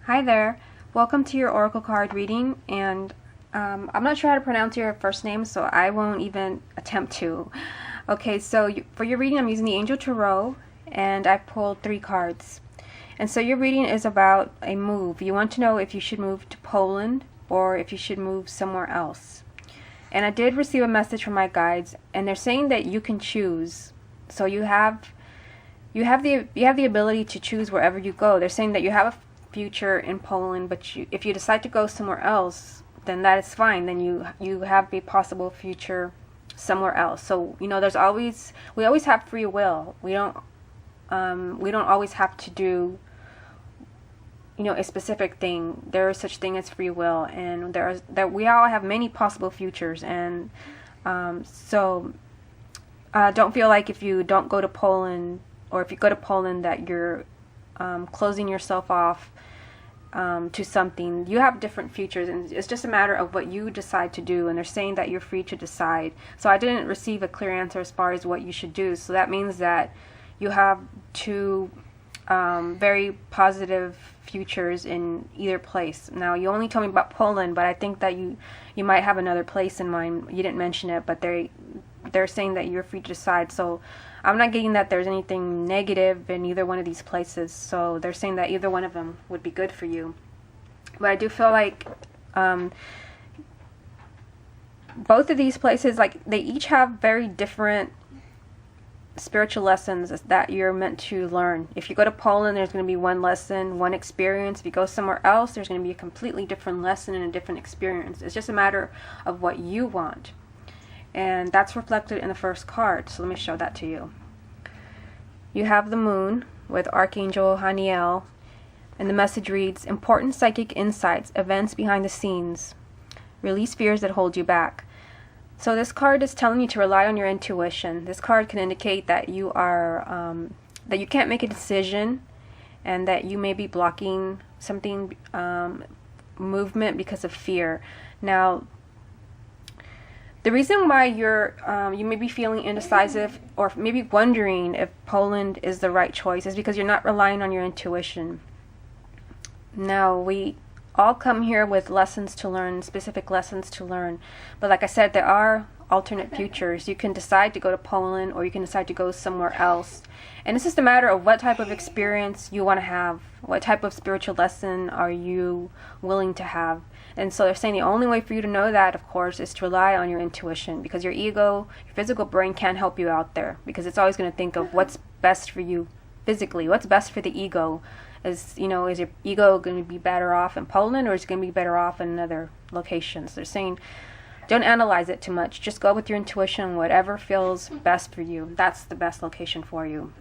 Hi there. Welcome to your Oracle card reading, and I'm not sure how to pronounce your first name, so I won't even attempt to. Okay, so for your reading, I'm using the Angel Tarot, and I pulled 3 cards. And so your reading is about a move. You want to know if you should move to Poland or if you should move somewhere else. And I did receive a message from my guides, and they're saying that you can choose. So you have the ability to choose wherever you go. They're saying that you have a future in Poland, but if you decide to go somewhere else, then that is fine. Then you have a possible future somewhere else. So we always have free will. We don't always have to do a specific thing. There is such thing as free will, and we all have many possible futures. And so don't feel like if you don't go to Poland, or if you go to Poland, that you're closing yourself off to something. You have different futures, and it's just a matter of what you decide to do, and they're saying that you're free to decide. So I didn't receive a clear answer as far as what you should do, so that means that you have 2 very positive futures in either place. Now, you only told me about Poland, but I think that you might have another place in mind. You didn't mention it, but they're saying that you're free to decide. So I'm not getting that there's anything negative in either one of these places. So they're saying that either one of them would be good for you. But I do feel like both of these places, like, they each have very different spiritual lessons that you're meant to learn. If you go to Poland, there's going to be one lesson, one experience. If you go somewhere else, there's going to be a completely different lesson and a different experience. It's just a matter of what you want. And that's reflected in the first card. So let me show that to you. You have the Moon with Archangel Haniel, and the message reads, important psychic insights, events behind the scenes. Release fears that hold you back. So this card is telling you to rely on your intuition. This card can indicate that you can't make a decision, and that you may be blocking something, movement, because of fear. Now, the reason why you may be feeling indecisive, or maybe wondering if Poland is the right choice, is because you're not relying on your intuition. Now, we all come here with lessons to learn, specific lessons to learn. But like I said, there are alternate futures. You can decide to go to Poland, or you can decide to go somewhere else. And it's just a matter of what type of experience you want to have. What type of spiritual lesson are you willing to have? And so they're saying the only way for you to know that, of course, is to rely on your intuition, because your ego, your physical brain, can't help you out there, because it's always going to think of what's best for you physically, what's best for the ego. Is your ego going to be better off in Poland, or is it going to be better off in other locations? They're saying don't analyze it too much. Just go with your intuition. Whatever feels best for you, that's the best location for you.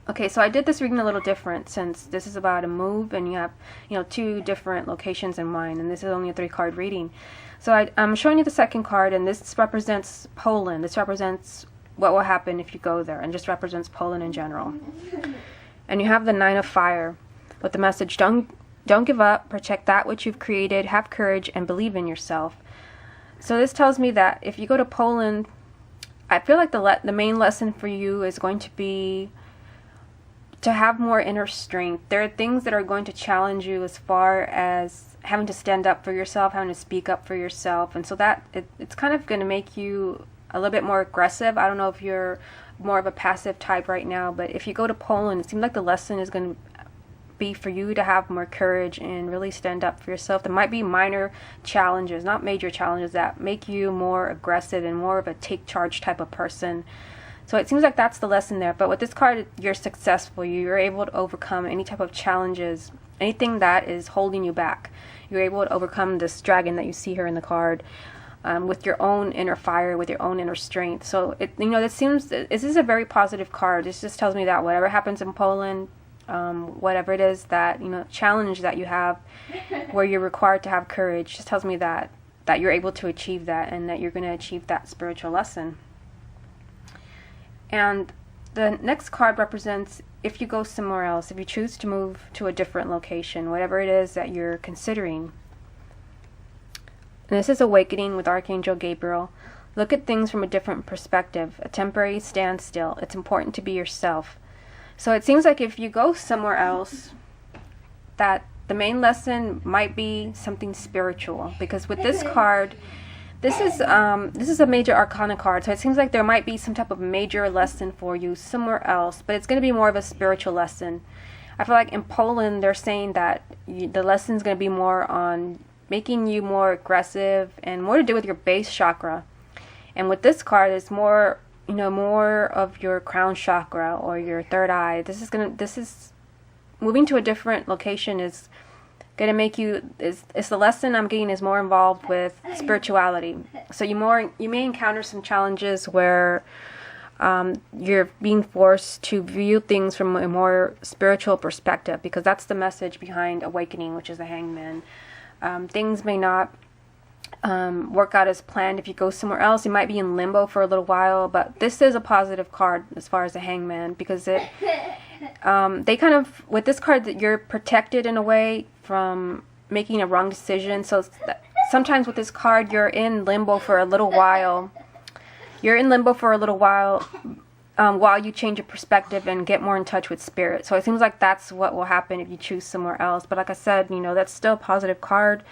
Okay, so I did this reading a little different, since this is about a move, and you have 2 different locations in mind, and this is only a 3-card reading. So I'm showing you the second card, and this represents Poland. This represents what will happen if you go there, and just represents Poland in general. And you have the 9 of Fire with the message, don't give up, protect that which you've created, have courage, and believe in yourself. So this tells me that if you go to Poland, I feel like the main lesson for you is going to be to have more inner strength. There are things that are going to challenge you as far as having to stand up for yourself, having to speak up for yourself. And so that it's kind of going to make you a little bit more aggressive. I don't know if you're more of a passive type right now, but if you go to Poland, it seems like the lesson is going to be for you to have more courage and really stand up for yourself. There might be minor challenges, not major challenges, that make you more aggressive and more of a take charge type of person. So it seems like that's the lesson there. But with this card, you're successful. You're able to overcome any type of challenges, anything that is holding you back. You're able to overcome this dragon that you see here in the card. With your own inner fire, with your own inner strength. So this is a very positive card. This just tells me that whatever happens in Poland, whatever it is that challenge that you have, where you're required to have courage, just tells me that you're able to achieve that, and that you're going to achieve that spiritual lesson. And the next card represents if you go somewhere else, if you choose to move to a different location, whatever it is that you're considering. And this is Awakening with Archangel Gabriel. Look at things from a different perspective, a temporary standstill. It's important to be yourself. So it seems like if you go somewhere else, that the main lesson might be something spiritual, because with this card, this is a major arcana card, so it seems like there might be some type of major lesson for you somewhere else, but it's going to be more of a spiritual lesson. I feel like in Poland, they're saying that the lesson is going to be more on making you more aggressive and more to do with your base chakra. And with this card, it's more, more of your crown chakra or your third eye. This is moving to a different location is going to make you, it's the lesson I'm getting is more involved with spirituality. So you may encounter some challenges where you're being forced to view things from a more spiritual perspective, because that's the message behind awakening, which is the hangman. Things may not work out as planned. If you go somewhere else, you might be in limbo for a little while, but this is a positive card as far as the hangman, because they kind of, with this card, that you're protected in a way from making a wrong decision. So sometimes with this card, you're in limbo for a little while. While you change your perspective and get more in touch with spirit. So it seems like that's what will happen if you choose somewhere else. But like I said, that's still a positive card.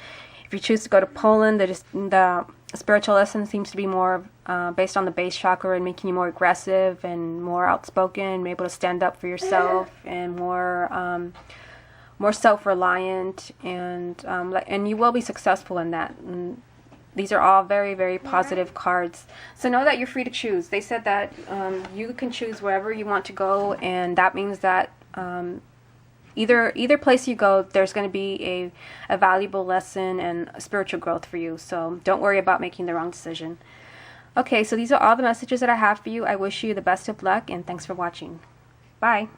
If you choose to go to Poland, the spiritual lesson seems to be more based on the base chakra and making you more aggressive and more outspoken, able to stand up for yourself, and more self-reliant, and you will be successful in that. And these are all very, very positive cards. So know that you're free to choose. They said that you can choose wherever you want to go, and that means that either place you go, there's going to be a valuable lesson and a spiritual growth for you. So don't worry about making the wrong decision. Okay, so these are all the messages that I have for you. I wish you the best of luck, and thanks for watching. Bye.